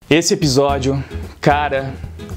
Esse episódio, cara,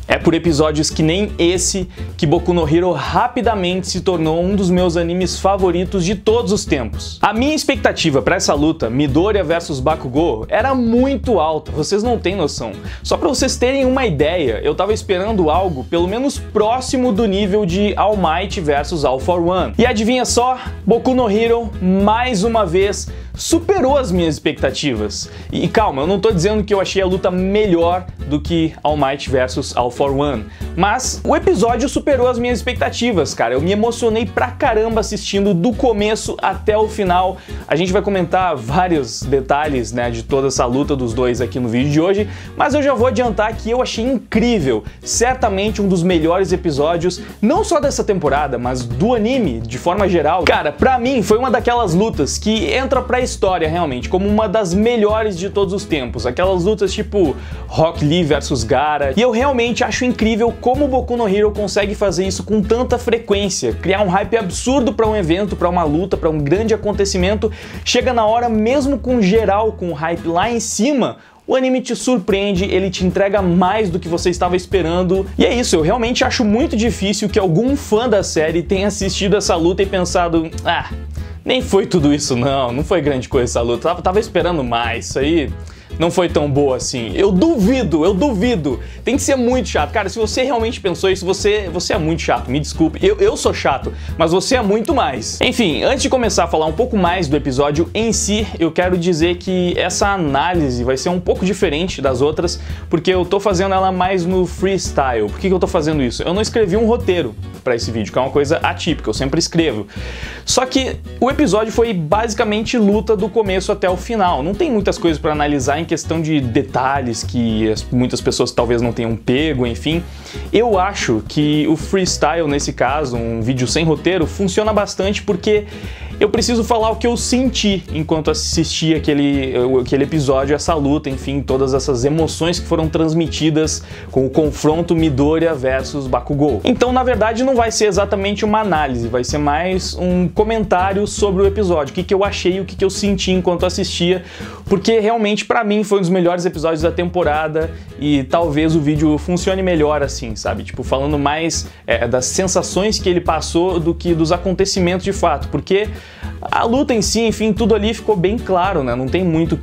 é por episódios que nem esse que Boku no Hero rapidamente se tornou um dos meus animes favoritos de todos os tempos. A minha expectativa para essa luta, Midoriya vs Bakugou, era muito alta, vocês não têm noção. Só para vocês terem uma ideia, eu tava esperando algo pelo menos próximo do nível de All Might vs All For One. E adivinha só? Boku no Hero, mais uma vez, superou as minhas expectativas. E calma, eu não tô dizendo que eu achei a luta melhor do que All Might vs All For One, mas o episódio superou as minhas expectativas, cara. Eu me emocionei pra caramba assistindo do começo até o final. A gente vai comentar vários detalhes, né, de toda essa luta dos dois aqui no vídeo de hoje, mas eu já vou adiantar que eu achei incrível, certamente um dos melhores episódios, não só dessa temporada, mas do anime de forma geral. Cara, pra mim foi uma daquelas lutas que entra pra história realmente, como uma das melhores de todos os tempos. Aquelas lutas tipo Rock Lee vs Gaara. E eu realmente acho incrível como o Boku no Hero consegue fazer isso com tanta frequência, criar um hype absurdo para um evento, para uma luta, para um grande acontecimento. Chega na hora, mesmo com geral, com o hype lá em cima, o anime te surpreende, ele te entrega mais do que você estava esperando. E é isso, eu realmente acho muito difícil que algum fã da série tenha assistido essa luta e pensado: ah, nem foi tudo isso não foi grande coisa essa luta, tava esperando mais, isso aí não foi tão boa assim. Eu duvido. Tem que ser muito chato. Cara, se você realmente pensou isso, você é muito chato, me desculpe. Eu sou chato, mas você é muito mais. Enfim, antes de começar a falar um pouco mais do episódio em si, eu quero dizer que essa análise vai ser um pouco diferente das outras, porque eu tô fazendo ela mais no freestyle. Por que eu tô fazendo isso? Eu não escrevi um roteiro para esse vídeo, que é uma coisa atípica, eu sempre escrevo. Só que o episódio foi basicamente luta do começo até o final. Não tem muitas coisas para analisar em questão de detalhes que muitas pessoas talvez não tenham pego, enfim. Eu acho que o freestyle, nesse caso, um vídeo sem roteiro, funciona bastante porque eu preciso falar o que eu senti enquanto assisti aquele episódio, essa luta, enfim, todas essas emoções que foram transmitidas com o confronto Midoriya versus Bakugou. Então, na verdade, não vai ser exatamente uma análise, vai ser mais um comentário sobre o episódio, o que eu achei, o que eu senti enquanto assistia, porque realmente pra mim foi um dos melhores episódios da temporada e talvez o vídeo funcione melhor assim, sabe? Tipo, falando mais das sensações que ele passou do que dos acontecimentos de fato, porque a luta em si, enfim, tudo ali ficou bem claro, né? Não tem muito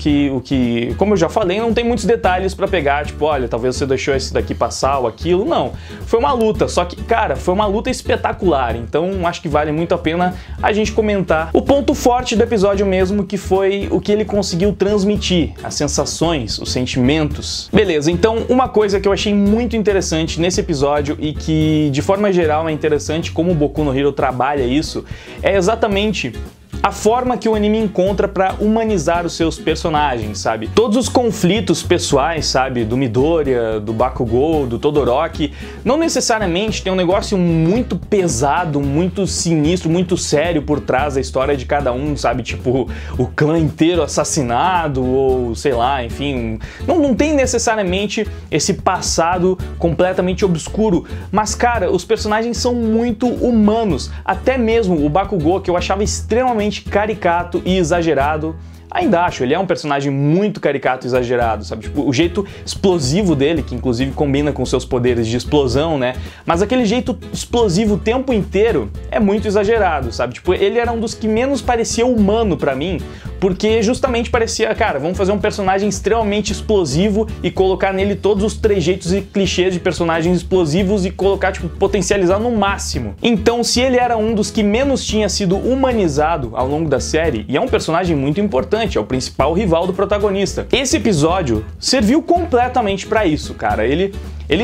como eu já falei, não tem muitos detalhes pra pegar, tipo, olha, talvez você deixou esse daqui passar ou aquilo, não. Foi uma luta, só que, cara, foi uma luta espetacular, então acho que vale muito a pena a gente comentar o ponto forte do episódio mesmo, que foi o que ele conseguiu transmitir, as sensações, os sentimentos. Beleza, então uma coisa que eu achei muito interessante nesse episódio e que, de forma geral, é interessante como o Boku no Hero trabalha isso, é exatamente a forma que o anime encontra pra humanizar os seus personagens, sabe? Todos os conflitos pessoais, sabe? Do Midoriya, do Bakugou, do Todoroki, não necessariamente tem um negócio muito pesado, muito sinistro, muito sério por trás da história de cada um, sabe? Tipo, o clã inteiro assassinado ou, sei lá, enfim. Não tem necessariamente esse passado completamente obscuro, mas, cara, os personagens são muito humanos. Até mesmo o Bakugou, que eu achava extremamente caricato e exagerado, ainda acho, ele é um personagem muito caricato e exagerado, sabe? Tipo, o jeito explosivo dele, que inclusive combina com seus poderes de explosão, né? Mas aquele jeito explosivo o tempo inteiro é muito exagerado, sabe? Tipo, ele era um dos que menos parecia humano pra mim, porque justamente parecia, cara, vamos fazer um personagem extremamente explosivo e colocar nele todos os trejeitos e clichês de personagens explosivos e colocar, tipo, potencializar no máximo. Então, se ele era um dos que menos tinha sido humanizado ao longo da série, e é um personagem muito importante, é o principal rival do protagonista, esse episódio serviu completamente pra isso, cara. Ele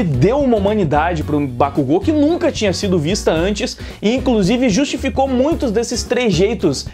deu uma humanidade pro Bakugou que nunca tinha sido vista antes e inclusive justificou muitos desses trejeitos,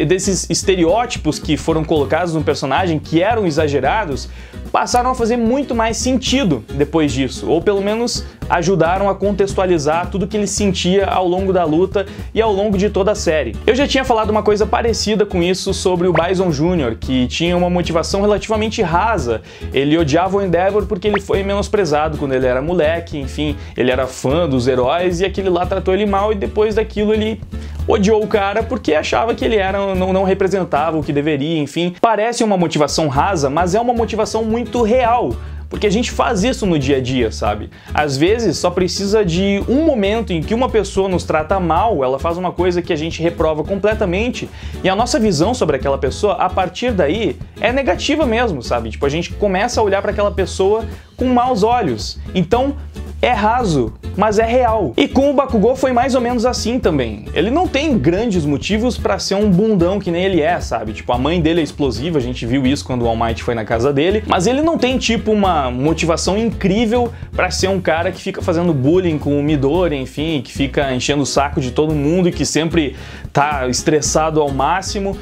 desses estereótipos que foram colocados no personagem, que eram exagerados, passaram a fazer muito mais sentido depois disso, ou pelo menos ajudaram a contextualizar tudo que ele sentia ao longo da luta e ao longo de toda a série. Eu já tinha falado uma coisa parecida com isso sobre o Bison Jr., que tinha uma motivação relativamente rasa. Ele odiava o Endeavor porque ele foi menosprezado quando ele era moleque, enfim, ele era fã dos heróis e aquele lá tratou ele mal e depois daquilo ele odiou o cara porque achava que ele não representava o que deveria, enfim. Parece uma motivação rasa, mas é uma motivação muito real. Porque a gente faz isso no dia a dia, sabe? Às vezes só precisa de um momento em que uma pessoa nos trata mal, ela faz uma coisa que a gente reprova completamente, e a nossa visão sobre aquela pessoa, a partir daí, é negativa mesmo, sabe? Tipo, a gente começa a olhar para aquela pessoa com maus olhos. Então, é raso, mas é real. E com o Bakugou foi mais ou menos assim também. Ele não tem grandes motivos pra ser um bundão que nem ele é, sabe? Tipo, a mãe dele é explosiva, a gente viu isso quando o All Might foi na casa dele, mas ele não tem, tipo, uma motivação incrível pra ser um cara que fica fazendo bullying com o Midori, enfim, que fica enchendo o saco de todo mundo e que sempre tá estressado ao máximo.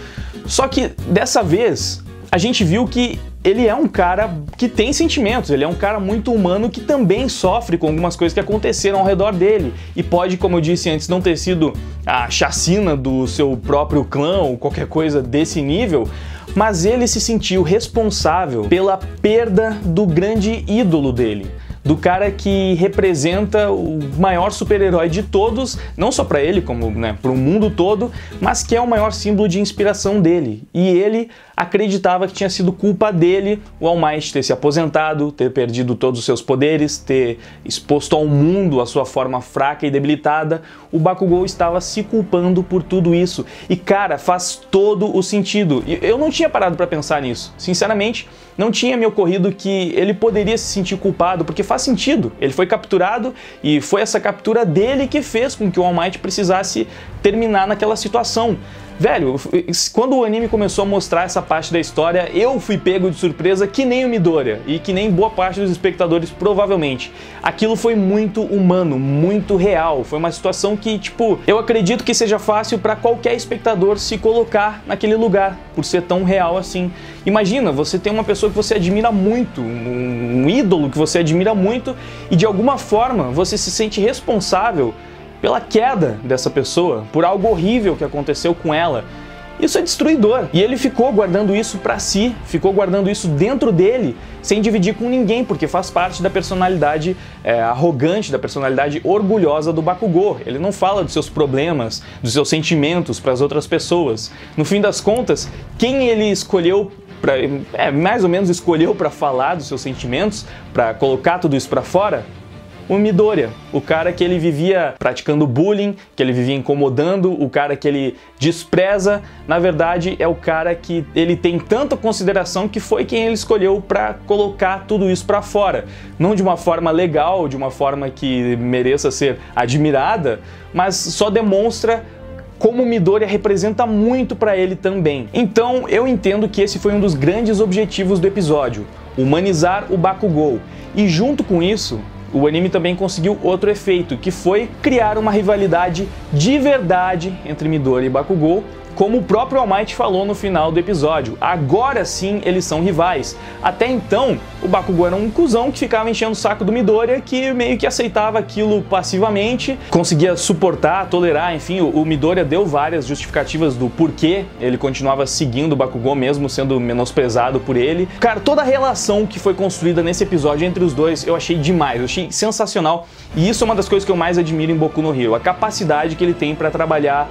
Só que, dessa vez, a gente viu que ele é um cara que tem sentimentos, ele é um cara muito humano que também sofre com algumas coisas que aconteceram ao redor dele. E pode, como eu disse antes, não ter sido a chacina do seu próprio clã ou qualquer coisa desse nível, mas ele se sentiu responsável pela perda do grande ídolo dele. Do cara que representa o maior super-herói de todos, não só para ele, como, né, para o mundo todo, mas que é o maior símbolo de inspiração dele. E ele acreditava que tinha sido culpa dele o All Might ter se aposentado, ter perdido todos os seus poderes, ter exposto ao mundo a sua forma fraca e debilitada. O Bakugou estava se culpando por tudo isso. E, cara, faz todo o sentido. Eu não tinha parado para pensar nisso. Sinceramente, não tinha me ocorrido que ele poderia se sentir culpado, porque faz sentido. Ele foi capturado e foi essa captura dele que fez com que o All Might precisasse terminar naquela situação. Velho, quando o anime começou a mostrar essa parte da história, eu fui pego de surpresa que nem o Midoriya e que nem boa parte dos espectadores provavelmente. Aquilo foi muito humano, muito real. Foi uma situação que, tipo, eu acredito que seja fácil para qualquer espectador se colocar naquele lugar, por ser tão real assim. Imagina, você tem uma pessoa que você admira muito, um ídolo que você admira muito, e de alguma forma você se sente responsável pela queda dessa pessoa, por algo horrível que aconteceu com ela. Isso é destruidor. E ele ficou guardando isso pra si, ficou guardando isso dentro dele, sem dividir com ninguém, porque faz parte da personalidade arrogante, da personalidade orgulhosa do Bakugou. Ele não fala dos seus problemas, dos seus sentimentos para as outras pessoas. No fim das contas, quem ele escolheu mais ou menos escolheu para falar dos seus sentimentos, para colocar tudo isso para fora? O Midoriya, o cara que ele vivia praticando bullying, que ele vivia incomodando, o cara que ele despreza, na verdade é o cara que ele tem tanta consideração que foi quem ele escolheu para colocar tudo isso para fora. Não de uma forma legal, de uma forma que mereça ser admirada, mas só demonstra como o Midoriya representa muito para ele também. Então eu entendo que esse foi um dos grandes objetivos do episódio, humanizar o Bakugou. E junto com isso, o anime também conseguiu outro efeito, que foi criar uma rivalidade de verdade entre Midoriya e Bakugou, como o próprio All Might falou no final do episódio. Agora sim eles são rivais. Até então, o Bakugou era um cuzão que ficava enchendo o saco do Midoriya, que meio que aceitava aquilo passivamente, conseguia suportar, tolerar, enfim, o Midoriya deu várias justificativas do porquê ele continuava seguindo o Bakugou mesmo sendo menosprezado por ele. Cara, toda a relação que foi construída nesse episódio entre os dois eu achei demais, eu achei sensacional, e isso é uma das coisas que eu mais admiro em Boku no Hero, a capacidade que ele tem para trabalhar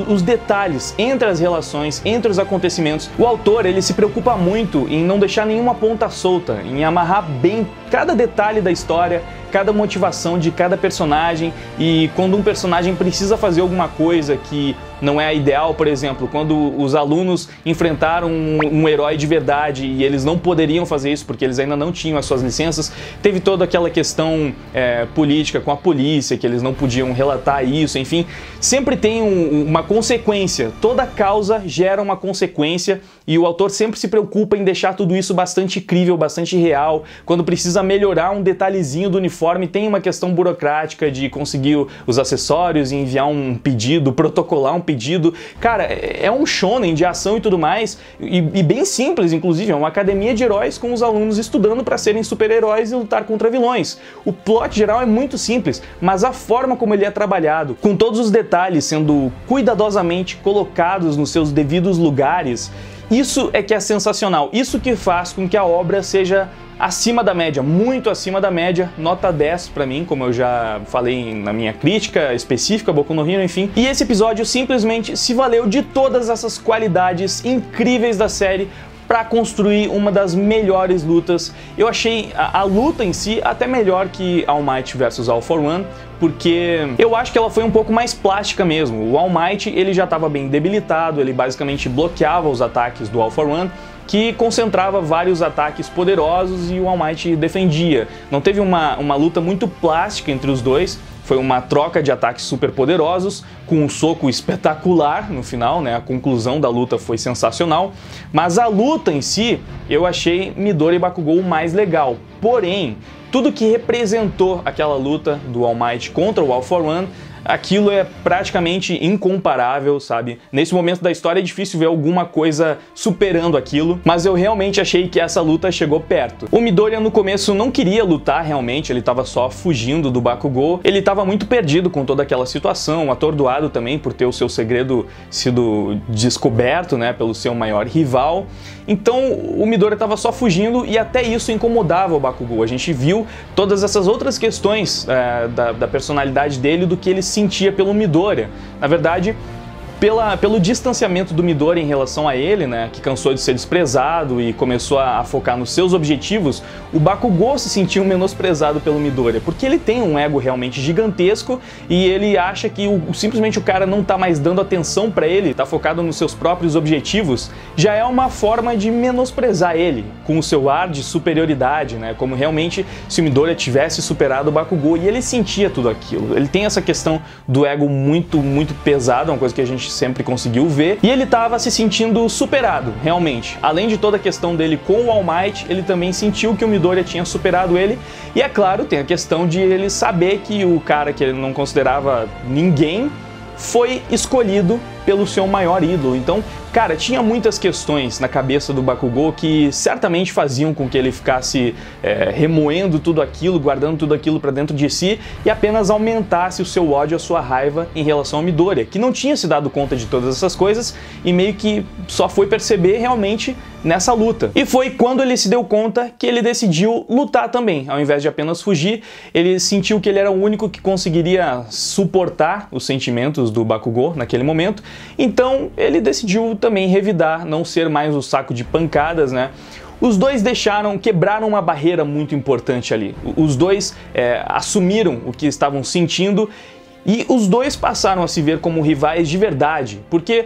os detalhes entre as relações, entre os acontecimentos. O autor, ele se preocupa muito em não deixar nenhuma ponta solta, em amarrar bem cada detalhe da história, cada motivação de cada personagem, e quando um personagem precisa fazer alguma coisa que não é a ideal, por exemplo, quando os alunos enfrentaram um herói de verdade e eles não poderiam fazer isso porque eles ainda não tinham as suas licenças, teve toda aquela questão política com a polícia, que eles não podiam relatar isso, enfim, sempre tem uma consequência, toda causa gera uma consequência, e o autor sempre se preocupa em deixar tudo isso bastante crível, bastante real. Quando precisa melhorar um detalhezinho do uniforme, tem uma questão burocrática de conseguir os acessórios e enviar um pedido, protocolar um pedido. Cara, é um shonen de ação e tudo mais, e bem simples, inclusive, é uma academia de heróis com os alunos estudando para serem super-heróis e lutar contra vilões. O plot geral é muito simples, mas a forma como ele é trabalhado, com todos os detalhes sendo cuidadosamente colocados nos seus devidos lugares, Isso é que é sensacional, isso que faz com que a obra seja acima da média, muito acima da média, nota 10 pra mim, como eu já falei na minha crítica específica, Boku no Hero, enfim. E esse episódio simplesmente se valeu de todas essas qualidades incríveis da série para construir uma das melhores lutas. Eu achei a luta em si até melhor que All Might vs All For One, porque eu acho que ela foi um pouco mais plástica mesmo. O All Might, ele já estava bem debilitado, ele basicamente bloqueava os ataques do All For One, que concentrava vários ataques poderosos e o All Might defendia. Não teve uma luta muito plástica entre os dois, foi uma troca de ataques super poderosos, com um soco espetacular no final, né? A conclusão da luta foi sensacional, mas a luta em si, eu achei Midoriya e Bakugou mais legal. Porém, tudo que representou aquela luta do All Might contra o All For One, aquilo é praticamente incomparável, sabe? Nesse momento da história é difícil ver alguma coisa superando aquilo, mas eu realmente achei que essa luta chegou perto. O Midoriya no começo não queria lutar realmente, ele estava só fugindo do Bakugou, ele estava muito perdido com toda aquela situação, atordoado também por ter o seu segredo sido descoberto, né, pelo seu maior rival. Então o Midoriya estava só fugindo e até isso incomodava o Bakugou. A gente viu todas essas outras questões da personalidade dele, do que ele sentia pelo Midoriya. Na verdade, pelo distanciamento do Midoriya em relação a ele, né, que cansou de ser desprezado e começou a focar nos seus objetivos, o Bakugou se sentiu menosprezado pelo Midoriya, porque ele tem um ego realmente gigantesco e ele acha que simplesmente o cara não tá mais dando atenção pra ele, tá focado nos seus próprios objetivos, já é uma forma de menosprezar ele, com o seu ar de superioridade, né, como realmente se o Midoriya tivesse superado o Bakugou, e ele sentia tudo aquilo. Ele tem essa questão do ego muito, muito pesado, uma coisa que a gente sempre conseguiu ver, e ele estava se sentindo superado, realmente. Além de toda a questão dele com o All Might, ele também sentiu que o Midoriya tinha superado ele, e é claro, tem a questão de ele saber que o cara que ele não considerava ninguém foi escolhido pelo seu maior ídolo. Então, cara, tinha muitas questões na cabeça do Bakugou que certamente faziam com que ele ficasse remoendo tudo aquilo, guardando tudo aquilo pra dentro de si e apenas aumentasse o seu ódio, a sua raiva em relação ao Midoriya, que não tinha se dado conta de todas essas coisas e meio que só foi perceber realmente nessa luta. E foi quando ele se deu conta que ele decidiu lutar também, ao invés de apenas fugir. Ele sentiu que ele era o único que conseguiria suportar os sentimentos do Bakugou naquele momento, então ele decidiu também revidar, não ser mais o saco de pancadas, né? Os dois quebraram uma barreira muito importante ali. Os dois assumiram o que estavam sentindo e os dois passaram a se ver como rivais de verdade, porque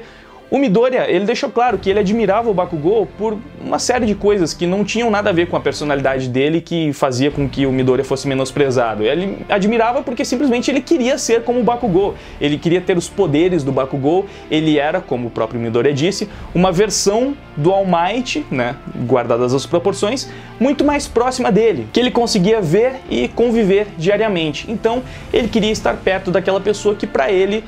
o Midoriya, ele deixou claro que ele admirava o Bakugou por uma série de coisas que não tinham nada a ver com a personalidade dele, que fazia com que o Midoriya fosse menosprezado. Ele admirava porque simplesmente ele queria ser como o Bakugou, ele queria ter os poderes do Bakugou, ele era, como o próprio Midoriya disse, uma versão do All Might, né, guardadas as proporções, muito mais próxima dele, que ele conseguia ver e conviver diariamente. Então ele queria estar perto daquela pessoa que para ele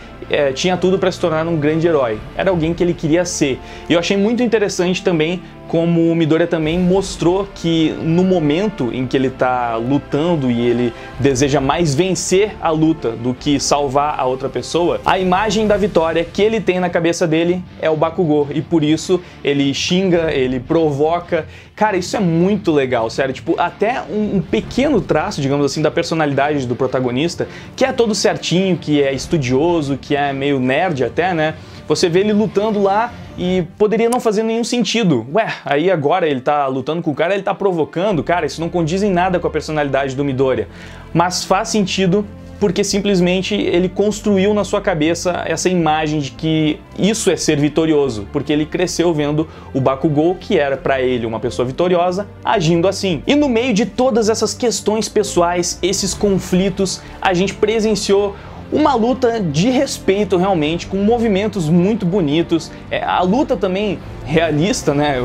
tinha tudo para se tornar um grande herói. Era alguém que ele queria ser. E eu achei muito interessante também como o Midoriya também mostrou que no momento em que ele está lutando e ele deseja mais vencer a luta do que salvar a outra pessoa, a imagem da vitória que ele tem na cabeça dele é o Bakugou, e por isso ele xinga, ele provoca. Cara, isso é muito legal, sério, tipo, até um pequeno traço, digamos assim, da personalidade do protagonista, que é todo certinho, que é estudioso, que é meio nerd até, né? Você vê ele lutando lá e poderia não fazer nenhum sentido. Ué, aí agora ele tá lutando com o cara, ele tá provocando, cara, isso não condiz em nada com a personalidade do Midoriya. Mas faz sentido porque simplesmente ele construiu na sua cabeça essa imagem de que isso é ser vitorioso, porque ele cresceu vendo o Bakugou, que era pra ele uma pessoa vitoriosa, agindo assim. E no meio de todas essas questões pessoais, esses conflitos, a gente presenciou uma luta de respeito realmente, com movimentos muito bonitos. A luta também realista, né,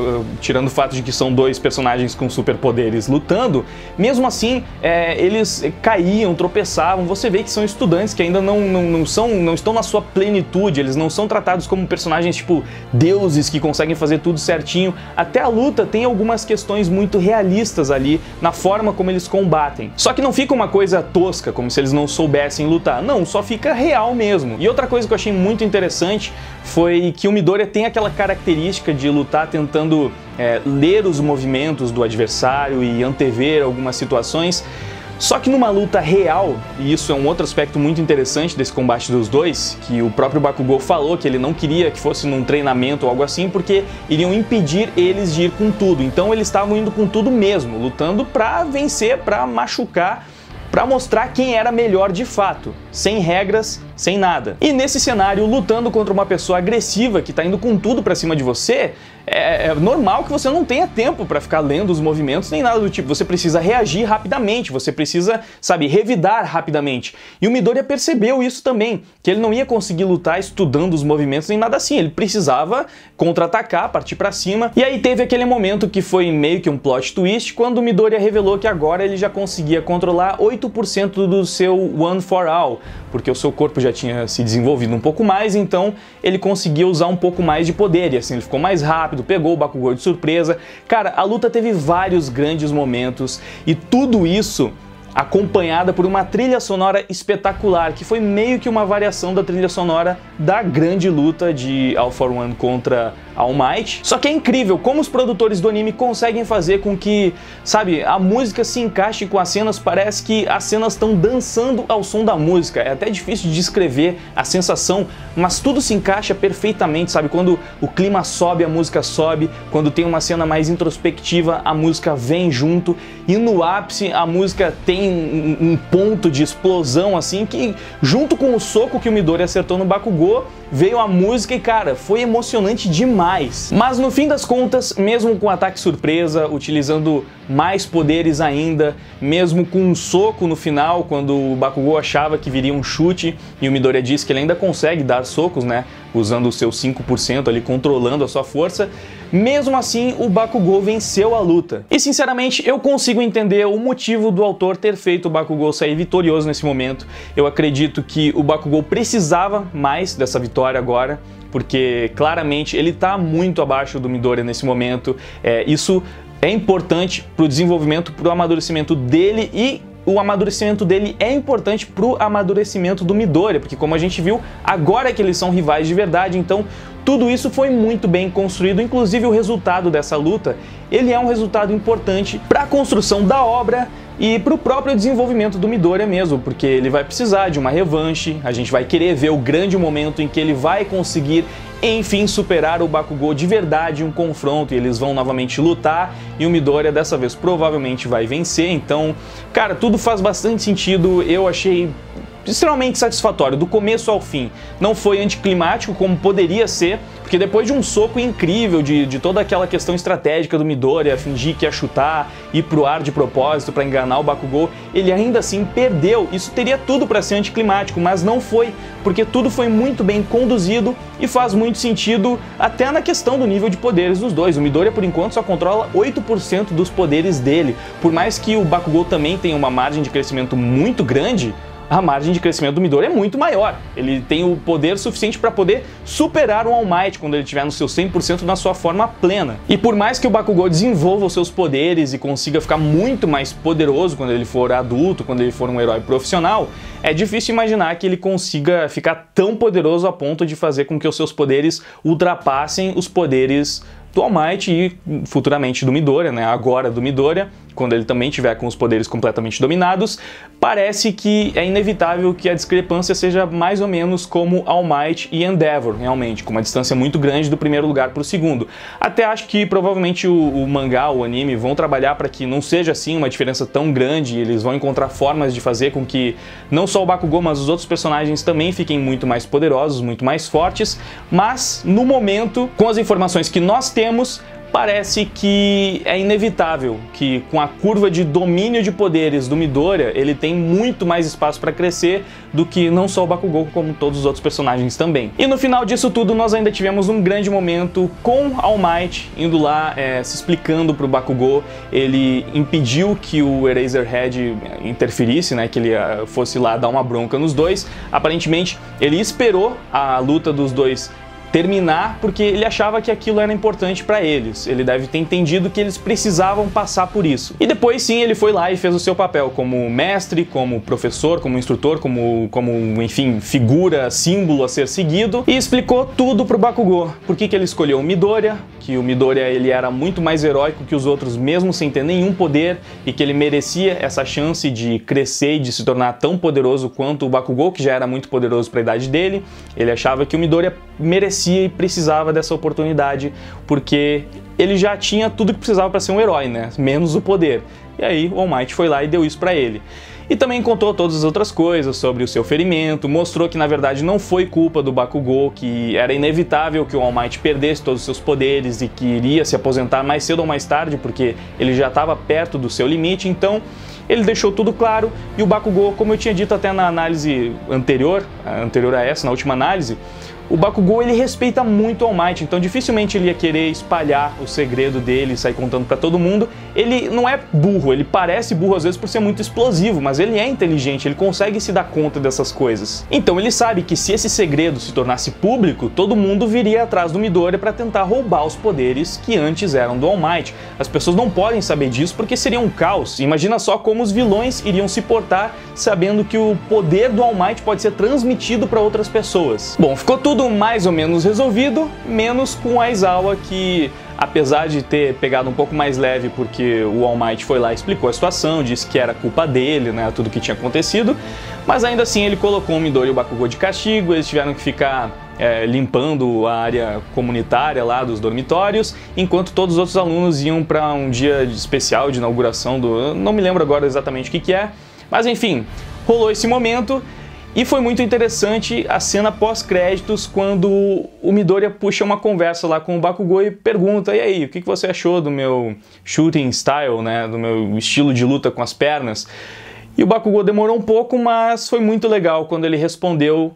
tirando o fato de que são dois personagens com superpoderes lutando, mesmo assim eles caíam, tropeçavam. Você vê que são estudantes que ainda não estão na sua plenitude, eles não são tratados como personagens tipo deuses que conseguem fazer tudo certinho. Até a luta tem algumas questões muito realistas ali na forma como eles combatem. Só que não fica uma coisa tosca, como se eles não soubessem lutar. Não, só fica real mesmo. E outra coisa que eu achei muito interessante foi que o Midoriya tem aquela característica estratégica de lutar tentando ler os movimentos do adversário e antever algumas situações. Só que numa luta real, e isso é um outro aspecto muito interessante desse combate dos dois, que o próprio Bakugou falou que ele não queria que fosse num treinamento ou algo assim, porque iriam impedir eles de ir com tudo. Então eles estavam indo com tudo mesmo, lutando pra vencer, pra machucar, pra mostrar quem era melhor de fato, sem regras, sem nada. E nesse cenário, lutando contra uma pessoa agressiva que tá indo com tudo pra cima de você, é normal que você não tenha tempo para ficar lendo os movimentos nem nada do tipo. Você precisa reagir rapidamente, você precisa, sabe, revidar rapidamente. E o Midoriya percebeu isso também, que ele não ia conseguir lutar estudando os movimentos nem nada assim. Ele precisava contra-atacar, partir para cima. E aí teve aquele momento que foi meio que um plot twist, quando o Midoriya revelou que agora ele já conseguia controlar 8% do seu One for All, porque o seu corpo já tinha se desenvolvido um pouco mais, então ele conseguia usar um pouco mais de poder, e assim ele ficou mais rápido, pegou o Bakugou de surpresa. Cara, a luta teve vários grandes momentos, e tudo isso acompanhada por uma trilha sonora espetacular, que foi meio que uma variação da trilha sonora da grande luta de All for One contra All Might. Só que é incrível como os produtores do anime conseguem fazer com que, sabe, a música se encaixe com as cenas, parece que as cenas estão dançando ao som da música. É até difícil de descrever a sensação, mas tudo se encaixa perfeitamente, sabe? Quando o clima sobe, a música sobe, quando tem uma cena mais introspectiva, a música vem junto, e no ápice a música tem um ponto de explosão assim, que junto com o soco que o Midoriya acertou no Bakugou, veio a música e, cara, foi emocionante demais. Mas no fim das contas, mesmo com o ataque surpresa, utilizando mais poderes ainda, mesmo com um soco no final, quando o Bakugou achava que viria um chute, e o Midoriya disse que ele ainda consegue dar socos, né, usando o seu 5% ali, controlando a sua força, mesmo assim o Bakugou venceu a luta. E sinceramente eu consigo entender o motivo do autor ter feito o Bakugou sair vitorioso nesse momento. Eu acredito que o Bakugou precisava mais dessa vitória agora, porque claramente ele está muito abaixo do Midoriya nesse momento. Isso é importante para o desenvolvimento, para o amadurecimento dele, e o amadurecimento dele é importante para o amadurecimento do Midoriya, porque como a gente viu, agora é que eles são rivais de verdade, então tudo isso foi muito bem construído, inclusive o resultado dessa luta, ele é um resultado importante para a construção da obra e para o próprio desenvolvimento do Midoriya mesmo, porque ele vai precisar de uma revanche, a gente vai querer ver o grande momento em que ele vai conseguir enfim superar o Bakugou de verdade, um confronto, e eles vão novamente lutar, e o Midoriya dessa vez provavelmente vai vencer. Então, cara, tudo faz bastante sentido, eu achei extremamente satisfatório, do começo ao fim. Não foi anticlimático como poderia ser, porque depois de um soco incrível, de toda aquela questão estratégica do Midoriya, fingir que ia chutar, ir pro ar de propósito para enganar o Bakugou, ele ainda assim perdeu. Isso teria tudo para ser anticlimático, mas não foi, porque tudo foi muito bem conduzido e faz muito sentido até na questão do nível de poderes dos dois. O Midoriya, por enquanto, só controla 8% dos poderes dele. Por mais que o Bakugou também tenha uma margem de crescimento muito grande, a margem de crescimento do Midoriya é muito maior. Ele tem o poder suficiente para poder superar o All Might quando ele estiver no seu 100% na sua forma plena. E por mais que o Bakugou desenvolva os seus poderes e consiga ficar muito mais poderoso quando ele for adulto, quando ele for um herói profissional, é difícil imaginar que ele consiga ficar tão poderoso a ponto de fazer com que os seus poderes ultrapassem os poderes do All Might e futuramente do Midoriya, né? Agora do Midoriya, quando ele também tiver com os poderes completamente dominados. Parece que é inevitável que a discrepância seja mais ou menos como All Might e Endeavor, realmente, com uma distância muito grande do primeiro lugar para o segundo. Até acho que provavelmente o mangá, o anime, vão trabalhar para que não seja assim uma diferença tão grande, e eles vão encontrar formas de fazer com que não só o Bakugou, mas os outros personagens também fiquem muito mais poderosos, muito mais fortes, mas no momento, com as informações que nós temos, parece que é inevitável que, com a curva de domínio de poderes do Midoriya, ele tem muito mais espaço para crescer do que não só o Bakugou, como todos os outros personagens também. E no final disso tudo, nós ainda tivemos um grande momento com All Might indo lá, se explicando pro Bakugou. Ele impediu que o Eraserhead interferisse, né, que ele fosse lá dar uma bronca nos dois. Aparentemente, ele esperou a luta dos dois terminar porque ele achava que aquilo era importante para eles. Ele deve ter entendido que eles precisavam passar por isso. E depois sim, ele foi lá e fez o seu papel como mestre, como professor, como instrutor, como enfim, figura, símbolo a ser seguido, e explicou tudo pro Bakugou. Por que ele escolheu o Midoriya, que o Midoriya ele era muito mais heróico que os outros mesmo sem ter nenhum poder, e que ele merecia essa chance de crescer e de se tornar tão poderoso quanto o Bakugou, que já era muito poderoso para a idade dele. Ele achava que o Midoriya merecia e precisava dessa oportunidade, porque ele já tinha tudo que precisava para ser um herói, né? Menos o poder. E aí o All Might foi lá e deu isso para ele. E também contou todas as outras coisas sobre o seu ferimento, mostrou que na verdade não foi culpa do Bakugou, que era inevitável que o All Might perdesse todos os seus poderes e que iria se aposentar mais cedo ou mais tarde, porque ele já estava perto do seu limite. Então ele deixou tudo claro, e o Bakugou, como eu tinha dito até na análise anterior a essa, na última análise, o Bakugou ele respeita muito o All Might, então dificilmente ele ia querer espalhar o segredo dele e sair contando pra todo mundo. Ele não é burro, ele parece burro às vezes por ser muito explosivo, mas ele é inteligente, ele consegue se dar conta dessas coisas. Então ele sabe que se esse segredo se tornasse público, todo mundo viria atrás do Midoriya pra tentar roubar os poderes que antes eram do All Might. As pessoas não podem saber disso porque seria um caos. Imagina só como os vilões iriam se portar sabendo que o poder do All Might pode ser transmitido para outras pessoas. Bom, ficou tudo mais ou menos resolvido, menos com a Aizawa, que apesar de ter pegado um pouco mais leve porque o All Might foi lá e explicou a situação, disse que era culpa dele, né, tudo que tinha acontecido, mas ainda assim ele colocou o Midoriya e o Bakugou de castigo. Eles tiveram que ficar limpando a área comunitária lá dos dormitórios, enquanto todos os outros alunos iam para um dia especial de inauguração do... não me lembro agora exatamente o que é, mas enfim, rolou esse momento. E foi muito interessante a cena pós-créditos, quando o Midoriya puxa uma conversa lá com o Bakugou e pergunta: e aí, o que você achou do meu shooting style, né, do meu estilo de luta com as pernas? E o Bakugou demorou um pouco, mas foi muito legal quando ele respondeu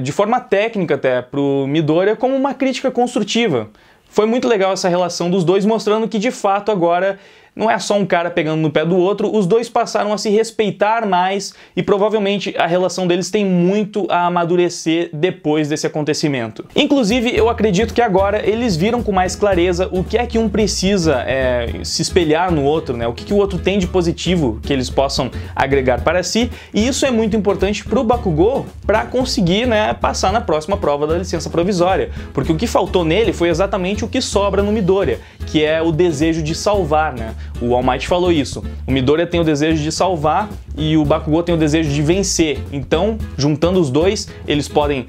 de forma técnica até pro Midoriya como uma crítica construtiva. Foi muito legal essa relação dos dois, mostrando que de fato agora não é só um cara pegando no pé do outro, os dois passaram a se respeitar mais e provavelmente a relação deles tem muito a amadurecer depois desse acontecimento. Inclusive, eu acredito que agora eles viram com mais clareza o que é que um precisa se espelhar no outro, né? O que o outro tem de positivo que eles possam agregar para si, e isso é muito importante para o Bakugou para conseguir, né, passar na próxima prova da licença provisória, porque o que faltou nele foi exatamente o que sobra no Midoriya, que é o desejo de salvar, né? O All Might falou isso. O Midoriya tem o desejo de salvar e o Bakugou tem o desejo de vencer. Então, juntando os dois, eles podem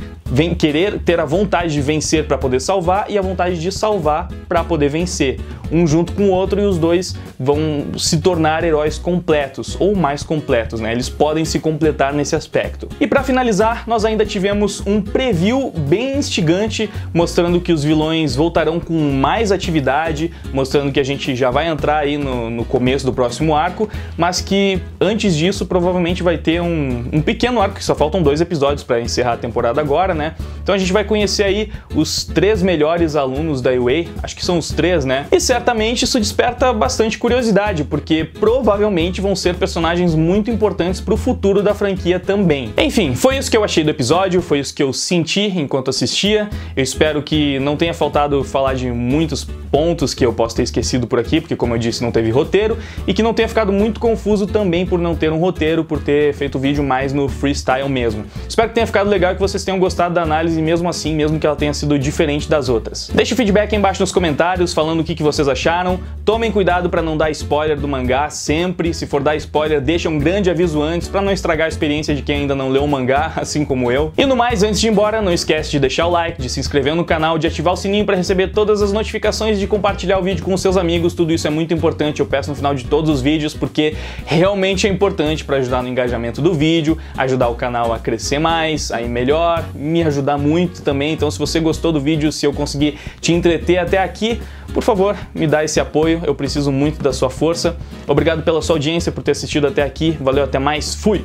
querer ter a vontade de vencer para poder salvar e a vontade de salvar para poder vencer. Um junto com o outro, e os dois vão se tornar heróis completos, ou mais completos, né? Eles podem se completar nesse aspecto. E para finalizar, nós ainda tivemos um preview bem instigante, mostrando que os vilões voltarão com mais atividade, mostrando que a gente já vai entrar aí no começo do próximo arco, mas que antes disso provavelmente vai ter um pequeno arco, que só faltam 2 episódios para encerrar a temporada agora, né? Então a gente vai conhecer aí os 3 melhores alunos da UA, acho que são os 3, né? E certamente isso desperta bastante curiosidade, porque provavelmente vão ser personagens muito importantes para o futuro da franquia também. Enfim, foi isso que eu achei do episódio, foi isso que eu senti enquanto assistia. Eu espero que não tenha faltado falar de muitos pontos que eu posso ter esquecido por aqui, porque como eu disse, não teve roteiro, e que não tenha ficado muito confuso também por não ter um roteiro, por ter feito o vídeo mais no freestyle mesmo. Espero que tenha ficado legal e que vocês tenham gostado da análise mesmo assim, mesmo que ela tenha sido diferente das outras. Deixe o feedback aí embaixo nos comentários falando o que vocês acharam. Tomem cuidado para não dar spoiler do mangá sempre. Se for dar spoiler, deixa um grande aviso antes para não estragar a experiência de quem ainda não leu o mangá, assim como eu. E no mais, antes de ir embora, não esquece de deixar o like, de se inscrever no canal, de ativar o sininho para receber todas as notificações, de compartilhar o vídeo com os seus amigos. Tudo isso é muito importante, eu peço no final de todos os vídeos, porque realmente é importante para ajudar no engajamento do vídeo, ajudar o canal a crescer mais, a ir melhor, me ajudar muito também. Então se você gostou do vídeo, se eu conseguir te entreter até aqui, por favor, me dá esse apoio, eu preciso muito da sua força. Obrigado pela sua audiência, por ter assistido até aqui, valeu, até mais, fui!